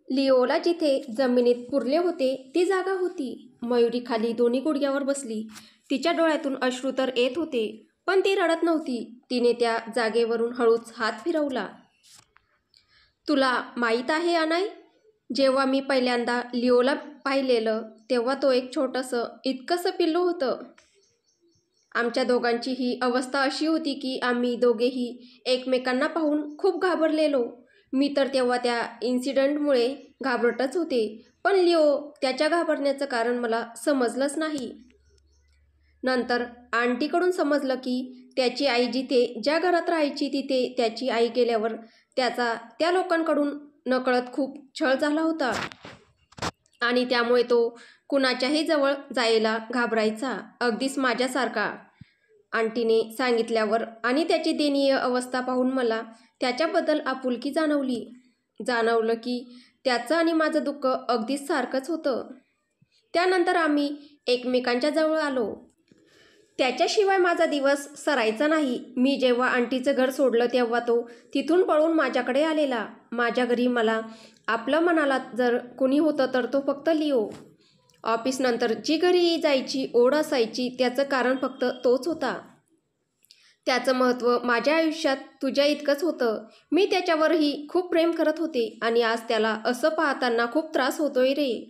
लिओला जिथे जमिनीत पुरले होते ती जागा होती. मयुरी खाली दोन्ही गुडघ्यावर बसली. तिच्या डोळ्यातून अश्रू तर येत होते, पण ती रडत नव्हती. तिने त्या जागेवरून हळूच हात फिरवला. तुला माहीत आहे अनय, जेव्हा मी पहिल्यांदा लिओला पाहिलेलं तेव्हा तो एक छोटंसं इतकंसं पिल्लू होतं. आमच्या दोघांची ही अवस्था अशी होती की आम्ही दोघेही एकमेकांना पाहून खूप घाबरलेलो. मी तर तेव्हा त्या इन्सिडंटमुळे घाबरटच होते, पण लिओ त्याच्या घाबरण्याचं कारण मला समजलंच नाही. नंतर आंटीकडून समजलं की त्याची आई जिथे ज्या घरात राहायची तिथे त्याची आई गेल्यावर त्याचा त्या लोकांकडून नकळत खूप छळ झाला होता आणि त्यामुळे तो कुणाच्याही जवळ जायला घाबरायचा, अगदीच माझ्यासारखा. आंटीने सांगितल्यावर आणि त्याची दयनीय अवस्था पाहून मला त्याच्याबद्दल आपुलकी जाणवलं की त्याचं आणि माझं दुःख अगदीच सारखंच होतं. त्यानंतर आम्ही एकमेकांच्या जवळ आलो. त्याच्याशिवाय माझा दिवस सरायचा नाही. मी जेव्हा आंटीचं घर सोडलं तेव्हा तो तिथून पळून माझ्याकडे आलेला. माझ्या घरी मला आपलं मनाला जर कोणी होतं तर तो फक्त लिओ. ऑफिसनंतर जी घरी जायची ओढ असायची त्याचं कारण फक्त तोच होता. त्याचं महत्त्व माझ्या आयुष्यात तुझ्या इतकंच होतं. मी त्याच्यावरही खूप प्रेम करत होते आणि आज त्याला असं पाहताना खूप त्रास होतोय रे.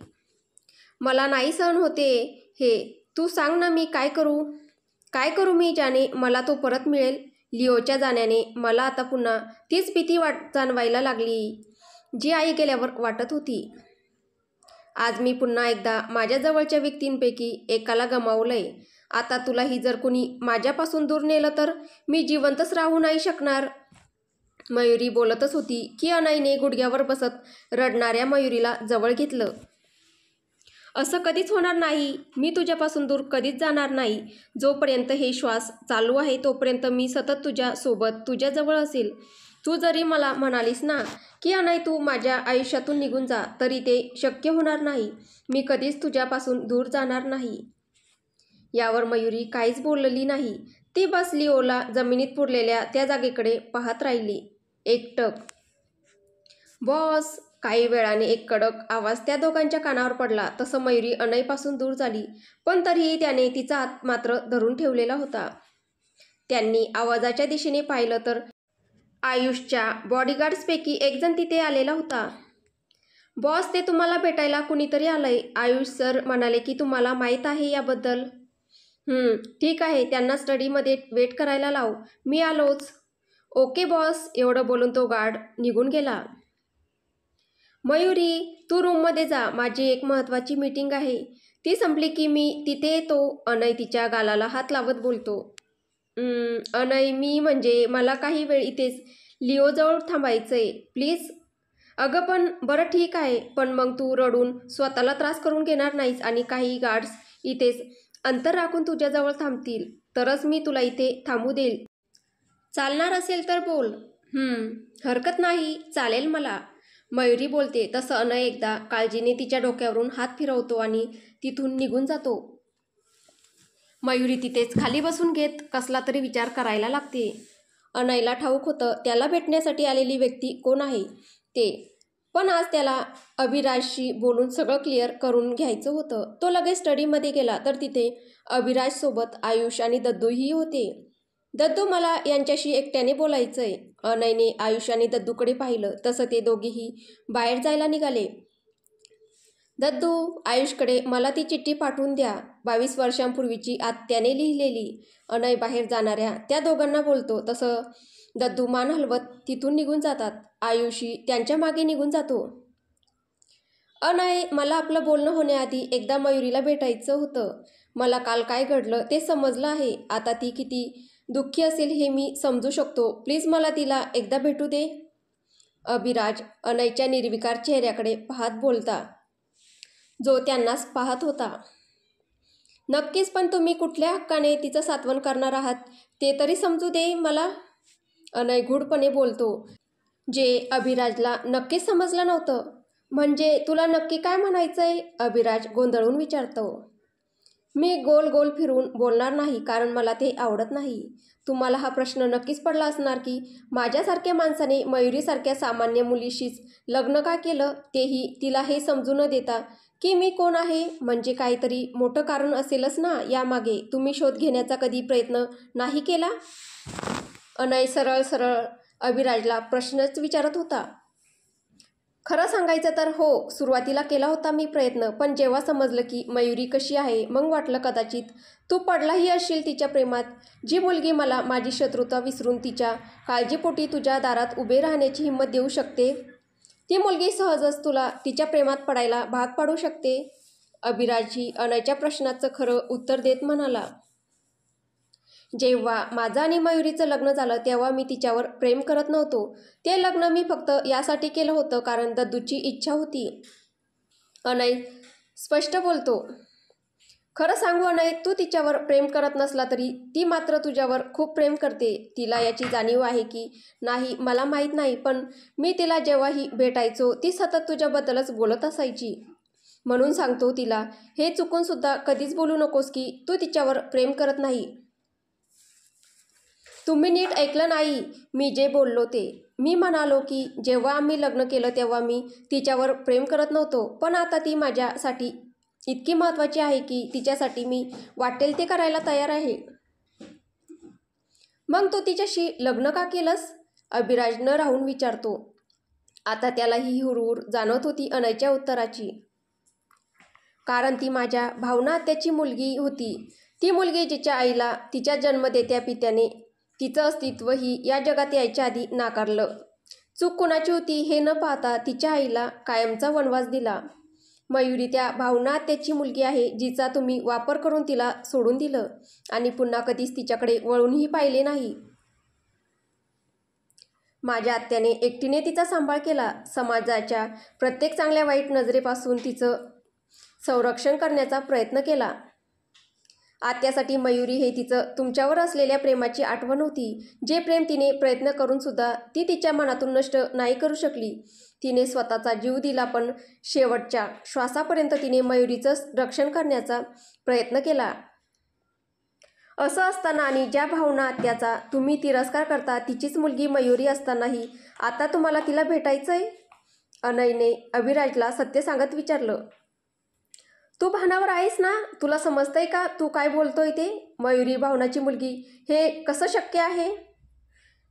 मला नाही सहन होते हे. तू सांग ना, मी काय करू मी ज्याने मला तो परत मिळेल. लिओच्या जाण्याने मला आता पुन्हा तीच भीती जाणवायला लागली जी आई गेल्यावर वाटत होती. आज मी पुन्हा एकदा माझ्या जवळच्या व्यक्तींपैकी एकाला गमावलंय. आता तुलाही जर कोणी माझ्यापासून दूर नेलं तर मी जिवंतच राहू नाही शकणार. मयुरी बोलतच होती की अनयने गुडघ्यावर बसत रडणाऱ्या मयुरीला जवळ घेतलं. असं कधीच होणार नाही. मी तुझ्यापासून दूर कधीच जाणार नाही. जोपर्यंत हे श्वास चालू आहे तोपर्यंत मी सतत तुझ्या सोबत तुझ्याजवळ असेल. तू जरी मला म्हणालीस ना की अनय तू माझ्या आयुष्यातून निघून जा, तरी ते शक्य होणार नाही. मी कधीच तुझ्यापासून दूर जाणार नाही. यावर मयुरी काहीच बोलली नाही. ती बस लिओला जमिनीत पुरलेल्या त्या जागेकडे पाहत राहिली एकटक. बॉस. काही वेळाने एक कडक आवाज त्या दोघांच्या कानावर पडला. तसं मयुरी अनयपासून दूर झाली, पण तरीही त्याने तिचा हात मात्र धरून ठेवलेला होता. त्यांनी आवाजाच्या दिशेने पाहिलं तर आयुषच्या बॉडीगार्ड्सपैकी एकजण तिथे आलेला होता. बॉस, ते तुम्हाला भेटायला कुणीतरी आलंय. आयुष सर म्हणाले की तुम्हाला माहीत आहे याबद्दल. ठीक आहे, त्यांना स्टडीमध्ये वेट करायला लाव. मी आलोच. Okay boss. एवढं बोलून तो गार्ड निघून गेला. मयुरी, तू रूममध्ये जा. माझी एक महत्त्वाची मीटिंग आहे. ती संपली की मी तिथे येतो. अनय तिच्या गालाला हात लावत बोलतो. अनय, मी म्हणजे मला काही वेळ इथेच लिओजवळ थांबायचंय. प्लीज. अगं पण बरं ठीक आहे, पण मग तू रडून स्वतःला त्रास करून घेणार नाहीस आणि काही गार्ड्स इथेच अंतर राखून तुझ्याजवळ थांबतील तरच मी तुला इथे थांबू देईल. चालणार असेल तर बोल. हरकत नाही, चालेल मला. मयुरी बोलते तसं अनय एकदा काळजीने तिच्या डोक्यावरून हात फिरवतो आणि तिथून निघून जातो. मयुरी तिथेच खाली बसून घेत कसला तरी विचार करायला लागते. अनयला ठाऊक होतं त्याला भेटण्यासाठी आलेली व्यक्ती कोण आहे ते, पण आज त्याला अभिराजशी बोलून सगळं क्लिअर करून घ्यायचं होतं. तो लगेच स्टडीमध्ये गेला तर तिथे अभिराजसोबत आयुष आणि दद्दूही होते. दद्दू, मला यांच्याशी एकट्याने बोलायचंय. अनयने आयुष आणि दद्दूकडे पाहिलं. तसं ते दोघेही बाहेर जायला निघाले. दद्दू, आयुषकडे मला ती चिठ्ठी पाठवून द्या. 22 वर्षांपूर्वीची आत्याने लिहिलेली. अनय बाहेर जाणाऱ्या त्या दोघांना बोलतो. तसं दद्दू मान हलवत तिथून निघून जातात. आयुषही त्यांच्या मागे निघून जातो. अनय, मला आपलं बोलणं होण्याआधी एकदा मयुरीला भेटायचं होतं. मला काल काय घडलं ते समजलं आहे. आता ती किती दुःखी असेल हे मी समजू शकतो. प्लीज मला तिला एकदा भेटू दे. अभिराज अनयच्या निर्विकार चेहऱ्याकडे पाहत बोलता, जो त्यांनाच पाहत होता. नक्कीच, पण तुम्ही कुठल्या हक्काने तिचं सांत्वन करणार आहात ते तरी समजू दे मला. अनय गूढपणे बोलतो, जे अभिराजला नक्कीच समजलं नव्हतं. म्हणजे तुला नक्की काय म्हणायचंय? अभिराज गोंधळून विचारतो. मी गोल गोल फिरून बोलणार नाही कारण मला ते आवडत नाही. तुम्हाला हा प्रश्न नक्कीच पडला असणार की माझ्यासारख्या माणसाने मयुरीसारख्या सामान्य मुलीशीच लग्न का केलं, तेही तिला हे समजू न देता की मी कोण आहे. म्हणजे काहीतरी मोठं कारण असेलच ना यामागे. तुम्ही शोध घेण्याचा कधी प्रयत्न नाही केला? अनय सरळ सरळ अभिराजला प्रश्नच विचारत होता. खरं सांगायचं तर हो, सुरुवातीला केला होता मी प्रयत्न, पण जेव्हा समजलं की मयुरी कशी आहे मग वाटलं कदाचित तू पडलाही असशील तिच्या प्रेमात. जी मुलगी मला माझी शत्रुता विसरून तिच्या काळजीपोटी तुझ्या दारात उभे राहण्याची हिंमत देऊ शकते, ती मुलगी सहजच तुला तिच्या प्रेमात पडायला भाग पाडू शकते. अभिराजही अनयच्या प्रश्नाचं खरं उत्तर देत म्हणाला. जेव्हा माझं आणि मयुरीचं लग्न झालं तेव्हा मी तिच्यावर प्रेम करत नव्हतो. ते लग्न मी फक्त यासाठी केलं होतं कारण दद्दूची इच्छा होती. अनय स्पष्ट बोलतो. खरं सांगू अनय, तू तिच्यावर प्रेम करत नसला तरी ती मात्र तुझ्यावर खूप प्रेम करते. तिला याची जाणीव आहे की नाही मला माहीत नाही, पण मी तिला जेव्हाही भेटायचो ती सतत तुझ्याबद्दलच बोलत असायची. म्हणून सांगतो तिला हे चुकून सुद्धा कधीच बोलू नकोस की तू तिच्यावर प्रेम करत नाही. तुम्ही नीट ऐकलं नाही मी जे बोललो ते. मी म्हणालो की जेव्हा आम्ही लग्न केलं तेव्हा मी तिच्यावर प्रेम करत नव्हतो, पण आता ती माझ्यासाठी इतकी महत्त्वाची आहे की तिच्यासाठी मी वाटेल ते करायला तयार आहे. मग तू तिच्याशी लग्न का केलंस? अभिराज न राहून विचारतो. आता त्यालाही ही हुरहुर जाणवत होती अनयच्या उत्तराची. कारण ती माझ्या भावना आत्याची मुलगी होती. ती मुलगी जिच्या आईला तिच्या जन्मदेत्या पित्याने तिचं अस्तित्वही या जगात यायच्या आधी नाकारलं. चूक कुणाची होती हे न पाहता तिच्या आईला कायमचा वनवास दिला. मयुरी त्या भावना आत्याची मुलगी आहे जिचा तुम्ही वापर करून तिला सोडून दिलं आणि पुन्हा कधीच तिच्याकडे वळूनही पाहिले नाही. माझ्या आत्याने एकटीने तिचा सांभाळ केला. समाजाच्या प्रत्येक चांगल्या वाईट नजरेपासून तिचं संरक्षण करण्याचा प्रयत्न केला. आत्यासाठी मयुरी हे तिचं तुमच्यावर असलेल्या प्रेमाची आठवण होती. जे प्रेम तिने प्रयत्न करून सुद्धा ती तिच्या मनातून नष्ट नाही करू शकली. तिने स्वतःचा जीव दिला, पण शेवटच्या श्वासापर्यंत तिने मयुरीचं रक्षण करण्याचा प्रयत्न केला. असं असताना आणि ज्या भावना आत्याचा तुम्ही तिरस्कार करता तिचीच मुलगी मयुरी असतानाही आता तुम्हाला तिला भेटायचंय? अनयने अभिराजला सत्य सांगत विचारलं. तू भानावर आहेस ना? तुला समजतंय का तू काय बोलतोय ते? मयुरी भावनाची मुलगी हे कसं शक्य आहे?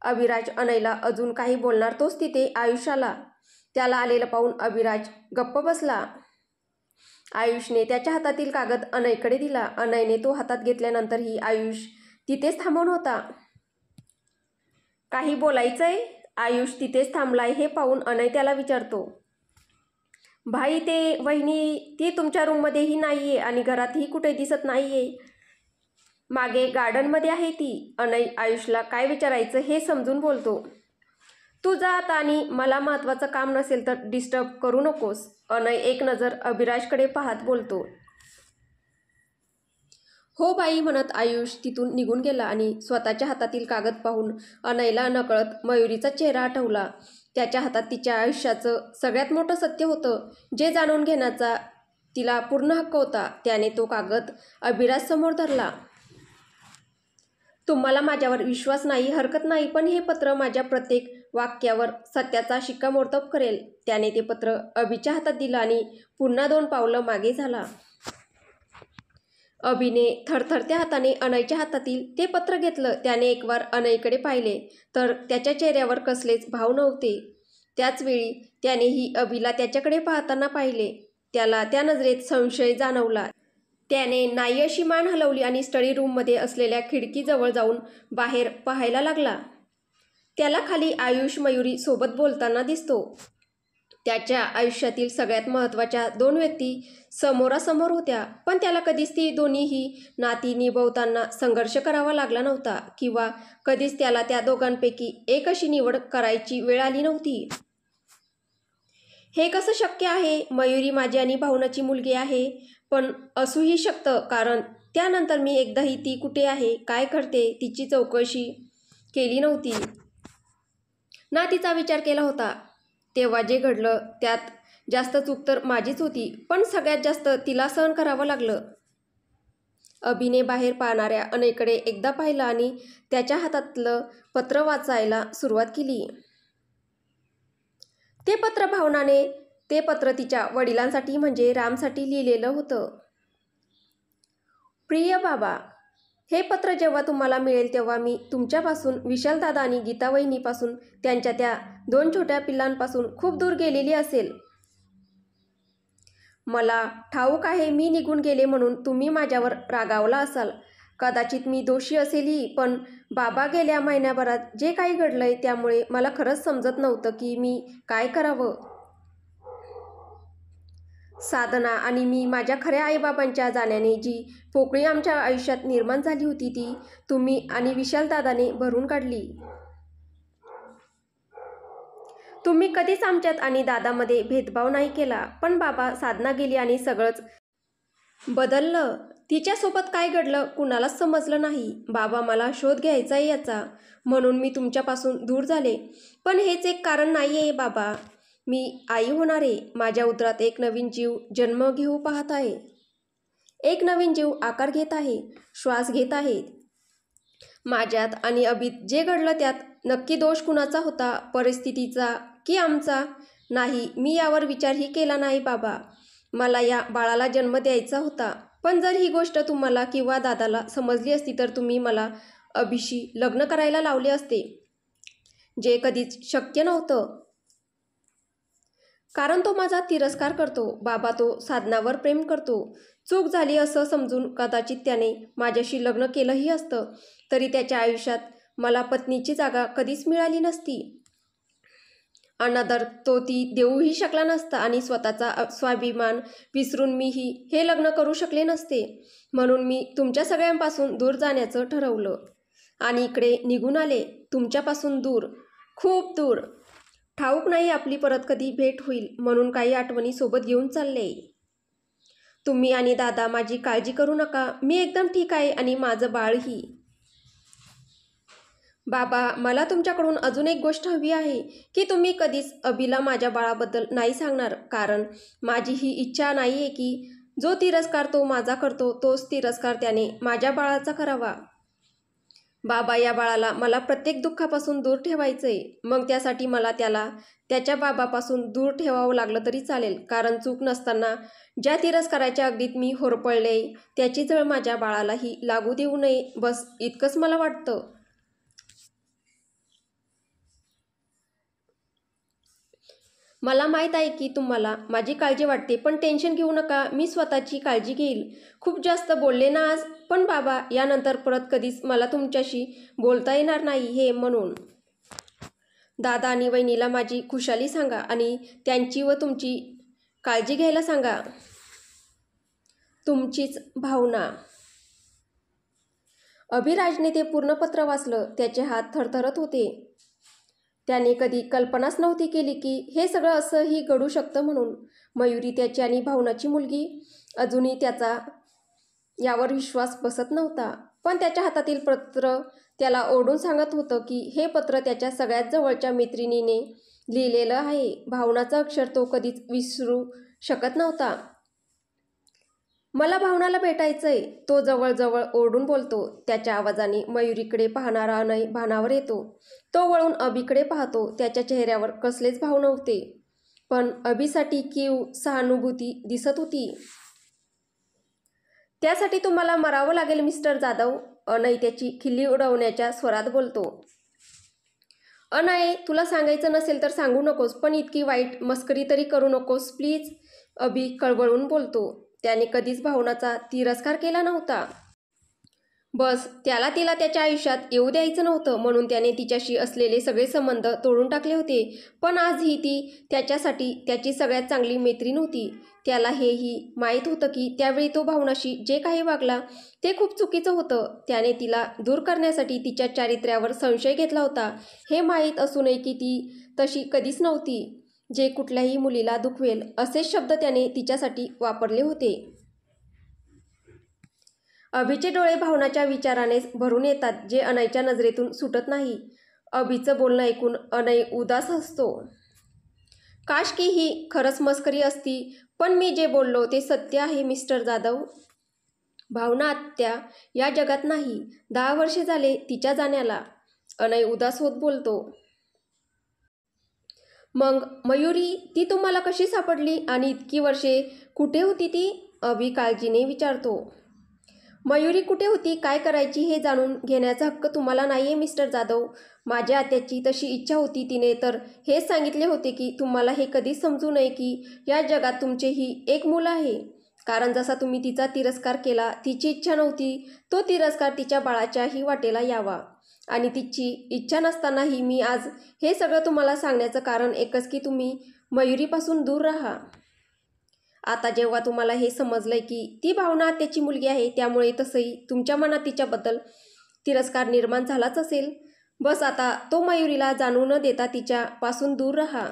अभिराज अनयला अजून काही बोलणार तोच तिथे आयुष आला. त्याला आलेलं पाहून अभिराज गप्प बसला. आयुषने त्याच्या हातातील कागद अनयकडे दिला. अनयने तो हातात घेतल्यानंतरही आयुष तिथेच थांबून होता. काही बोलायचंय? आयुष तिथेच थांबलाय हे पाहून अनय त्याला विचारतो. भाई, ते वहिनी ती तुमच्या रूममध्येही नाहीये आणि घरातही कुठे दिसत नाहीये. मागे गार्डनमध्ये आहे ती. अनय आयुषला काय विचारायचं हे समजून बोलतो. तू जा आता आणि मला महत्त्वाचं काम नसेल तर डिस्टर्ब करू नकोस. अनय एक नजर अभिराजकडे पाहत बोलतो. हो बाई म्हणत आयुष तिथून निघून गेला आणि स्वतःच्या हातातील कागद पाहून अनयला नकळत मयुरीचा चेहरा आठवला. त्याच्या हातात तिच्या आयुष्याचं सगळ्यात मोठं सत्य होतं, जे जाणून घेण्याचा तिला पूर्ण हक्क होता. त्याने तो कागद अभिराज समोर धरला. तुम्हाला माझ्यावर विश्वास नाही हरकत नाही, पण हे पत्र माझ्या प्रत्येक वाक्यावर सत्याचा शिक्कामोर्तब करेल. त्याने ते पत्र अभिच्या हातात दिलं आणि पुन्हा 2 पावलं मागे झाला. अभिने थरथरत्या हाताने अनयच्या हातातील ते पत्र घेतलं. त्याने एकवार अनयकडे पाहिले तर त्याच्या चेहऱ्यावर कसलेच भाव नव्हते. त्याचवेळी त्यानेही अभिला त्याच्याकडे पाहताना पाहिले. त्याला त्या नजरेत संशय जाणवला. त्याने नाही अशी मान हलवली आणि स्टडी रूममध्ये असलेल्या खिडकीजवळ जाऊन बाहेर पाहायला लागला. त्याला खाली आयुष मयुरी सोबत बोलताना दिसतो. त्याच्या आयुष्यातील सगळ्यात महत्त्वाच्या 2 व्यक्ती समोरासमोर होत्या, पण त्याला कधीच ती दोन्हीही नाती निभवताना संघर्ष करावा लागला नव्हता किंवा कधीच त्याला त्या दोघांपैकी एक अशी निवड करायची वेळ आली नव्हती. हे कसं शक्य आहे? मयुरी माझी आणि भावनाची मुलगी आहे, पण असूही शकतं कारण त्यानंतर मी एकदाही ती कुठे आहे, काय करते तिची चौकशी केली नव्हती ना तिचा विचार केला होता. तेव्हा जे घडलं त्यात जास्त चूक तर माझीच होती, पण सगळ्यात जास्त तिला सहन करावं लागलं. अभिने बाहेर पाहणाऱ्या अनयकडे एकदा पाहिलं आणि त्याच्या हातातलं पत्र वाचायला सुरुवात केली. ते पत्र तिच्या वडिलांसाठी म्हणजे रामसाठी लिहिलेलं होतं. प्रिय बाबा, हे पत्र जेव्हा तुम्हाला मिळेल तेव्हा मी तुमच्यापासून, विशालदादा आणि गीतावहिनीपासून, त्यांच्या त्या 2 छोट्या पिल्लांपासून खूप दूर गेलेली असेल. मला ठाऊक आहे मी निघून गेले म्हणून तुम्ही माझ्यावर रागावला असाल. कदाचित मी दोषी असेलही, पण बाबा गेल्या महिन्याभरात जे काही घडलंय त्यामुळे मला खरंच समजत नव्हतं की मी काय करावं. साधना आणि मी माझ्या खऱ्या आईबाबांच्या जाण्याने जी पोकळी आमच्या आयुष्यात निर्माण झाली होती ती तुम्ही आणि विशालदादाने भरून काढली. तुम्ही कधीच आमच्यात आणि दादामध्ये भेदभाव नाही केला. पण बाबा, साधना गेली आणि सगळंच बदललं. तिच्यासोबत काय घडलं कुणालाच समजलं नाही. बाबा, मला शोध घ्यायचा आहे याचा, म्हणून मी तुमच्यापासून दूर झाले. पण हेच एक कारण नाही आहे बाबा. मी आई होणार आहे. माझ्या उदरात एक नवीन जीव जन्म घेऊ पाहत आहे. एक नवीन जीव आकार घेत आहे, श्वास घेत आहे. माझ्यात आणि अभित जे घडलं त्यात नक्की दोष कुणाचा होता, परिस्थितीचा की आमचा? नाही, मी यावर विचारही केला नाही बाबा. मला या बाळाला जन्म द्यायचा होता. पण जर ही गोष्ट तुम्हाला किंवा दादाला समजली असती तर तुम्ही मला अभिशी लग्न करायला लावले असते, जे कधीच शक्य नव्हतं. कारण तो माझा तिरस्कार करतो. बाबा, तो साधनावर प्रेम करतो. चूक झाली असं समजून कदाचित त्याने माझ्याशी लग्न केलंही असतं, तरी त्याच्या आयुष्यात मला पत्नीची जागा कधीच मिळाली नसती. अनादर तो ती देऊही शकला नसता आणि स्वतःचा स्वाभिमान विसरून मीही हे लग्न करू शकले नसते. म्हणून मी तुमच्या सगळ्यांपासून दूर जाण्याचं ठरवलं आणि इकडे निघून आले. तुमच्यापासून दूर, खूप दूर. ठाऊक नाही आपली परत कधी भेट होईल, म्हणून काही आठवणी सोबत घेऊन चालले. तुम्ही आणि दादा माझी काळजी करू नका. मी एकदम ठीक आहे आणि माझं बाळही. बाबा, मला तुमच्याकडून अजून एक गोष्ट हवी आहे की तुम्ही कधीच अभिला माझ्या बाळाबद्दल नाही सांगणार. कारण माझी ही इच्छा नाही आहे की जो तिरस्कार तो माझा करतो तोच तिरस्कार त्याने माझ्या बाळाचा करावा. बाबा, या बाळाला मला प्रत्येक दुःखापासून दूर ठेवायचंय. मग त्यासाठी मला त्याला त्याच्या बाबापासून दूर ठेवावं लागलं तरी चालेल. कारण चूक नसताना ज्या तिरस्काराच्या अगदीत मी होरपळले त्याची झळ माझ्या बाळालाही लागू देऊ नये, बस इतकंच मला वाटतं. मला माहीत आहे की तुम्हाला माझी काळजी वाटते, पण टेन्शन घेऊ नका. मी स्वतःची काळजी घेईल. खूप जास्त बोलले ना आज. पण बाबा, यानंतर परत कधीच मला तुमच्याशी बोलता येणार नाही हे म्हणून. दादा आणि वहिनीला माझी खुशाली सांगा आणि त्यांची व तुमची काळजी घ्यायला सांगा. तुमचीच भावना. अभिराजने ते पूर्ण पत्र वाचलं. त्याचे हात थरथरत होते. त्याने कधी कल्पनाच नव्हती केली की हे सगळं असंही घडू शकतं म्हणून. मयुरी त्याची आणि भावनाची मुलगी. अजूनही त्याचा यावर विश्वास बसत नव्हता. पण त्याच्या हातातील पत्र त्याला ओरडून सांगत होतं की हे पत्र त्याच्या सगळ्यात जवळच्या मैत्रिणीने लिहिलेलं आहे. भावनाचं अक्षर तो कधीच विसरू शकत नव्हता. मला भावनाला भेटायचंय, तो जवळजवळ ओरडून बोलतो. त्याच्या आवाजाने मयुरीकडे पाहणारा अनय भानावर येतो. तो वळून अभिकडे पाहतो. त्याच्या चेहऱ्यावर कसलेच भाव नव्हते, पण अभिसाठी कीव सहानुभूती दिसत होती. त्यासाठी तुम्हाला मरावं लागेल मिस्टर जाधव, अनय त्याची खिल्ली उडवण्याच्या स्वरात बोलतो. अनय, तुला सांगायचं नसेल तर सांगू नकोस, पण इतकी वाईट मस्करी तरी करू नकोस प्लीज, अभि कळवळून बोलतो. त्याने कधीच भावनाचा तिरस्कार केला नव्हता. बस त्याला तिला त्याच्या आयुष्यात येऊ द्यायचं नव्हतं, म्हणून त्याने तिच्याशी असलेले सगळे संबंध तोडून टाकले होते. पण आजही ती त्याच्यासाठी त्याची सगळ्यात चांगली मैत्रीण होती. त्याला हेही माहीत होतं की त्यावेळी तो भावनाशी जे काही वागला ते खूप चुकीचं होतं. त्याने तिला दूर करण्यासाठी तिच्या चारित्र्यावर संशय घेतला होता. हे माहीत असूनही की ती तशी कधीच नव्हती. जे कुठल्याही मुलीला दुखवेल असेच शब्द त्याने तिच्यासाठी वापरले होते. अभिचे डोळे भावनाच्या विचारानेच भरून येतात, जे अनयच्या नजरेतून सुटत नाही. अभिचं बोलणं ऐकून अनय उदास हसतो. काश की ही खरंच मस्करी असती, पण मी जे बोललो ते सत्य आहे मिस्टर जाधव. भावना आत्या या जगात नाही. 10 वर्षे झाले तिच्या जाण्याला. अनय उदास होत बोलतो. मग मयुरी ती तुम्हाला कशी सापडली आणि इतकी वर्षे कुठे होती ती? अभि काळजीने विचारतो. मयुरी कुठे होती, काय करायची हे जाणून घेण्याचा हक्क तुम्हाला नाहीये मिस्टर जाधव. माझ्या आत्याची तशी इच्छा होती. तिने तर हेच सांगितले होते की तुम्हाला हे कधीच समजू नये की या जगात तुमचेही एक मुलं आहे. कारण जसा तुम्ही तिचा तिरस्कार केला, तिची इच्छा नव्हती तो तिरस्कार तिच्या बाळाच्याही वाटेला यावा. आणि तिची इच्छा नसतानाही मी आज हे सगळं तुम्हाला सांगण्याचं कारण एकच की तुम्ही मयुरीपासून दूर राहा. आता जेव्हा तुम्हाला हे समजलंय की ती भावना त्याची मुलगी आहे, त्यामुळे तसंही तुमच्या मनात तिच्याबद्दल तिरस्कार निर्माण झालाच असेल. बस आता तो मयुरीला जाणू न देता तिच्यापासून दूर राहा.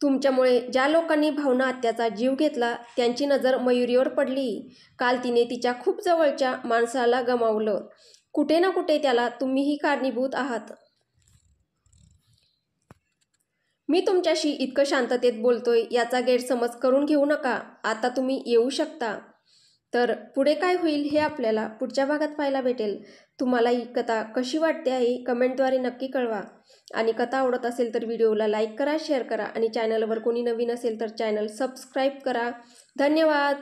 तुमच्यामुळे ज्या लोकांनी भावना आत्याचा जीव घेतला त्यांची नजर मयुरीवर पडली. काल तिने तिच्या खूप जवळच्या माणसाला गमावलं. कुठे ना कुठे त्याला तुम्हीही कारणीभूत आहात. मी तुमच्याशी इतकं शांततेत बोलतोय याचा गैरसमज करून घेऊ नका. आता तुम्ही येऊ शकता. तर पुढे काय होईल हे आपल्याला पुढच्या भागात पाहायला भेटेल. तुम्हाला ही कथा कशी वाटते आहे कमेंटद्वारे नक्की कळवा. आणि कथा आवडत असेल तर व्हिडिओला लाईक करा, शेअर करा आणि चॅनलवर कोणी नवीन असेल तर चॅनल सबस्क्राईब करा. धन्यवाद.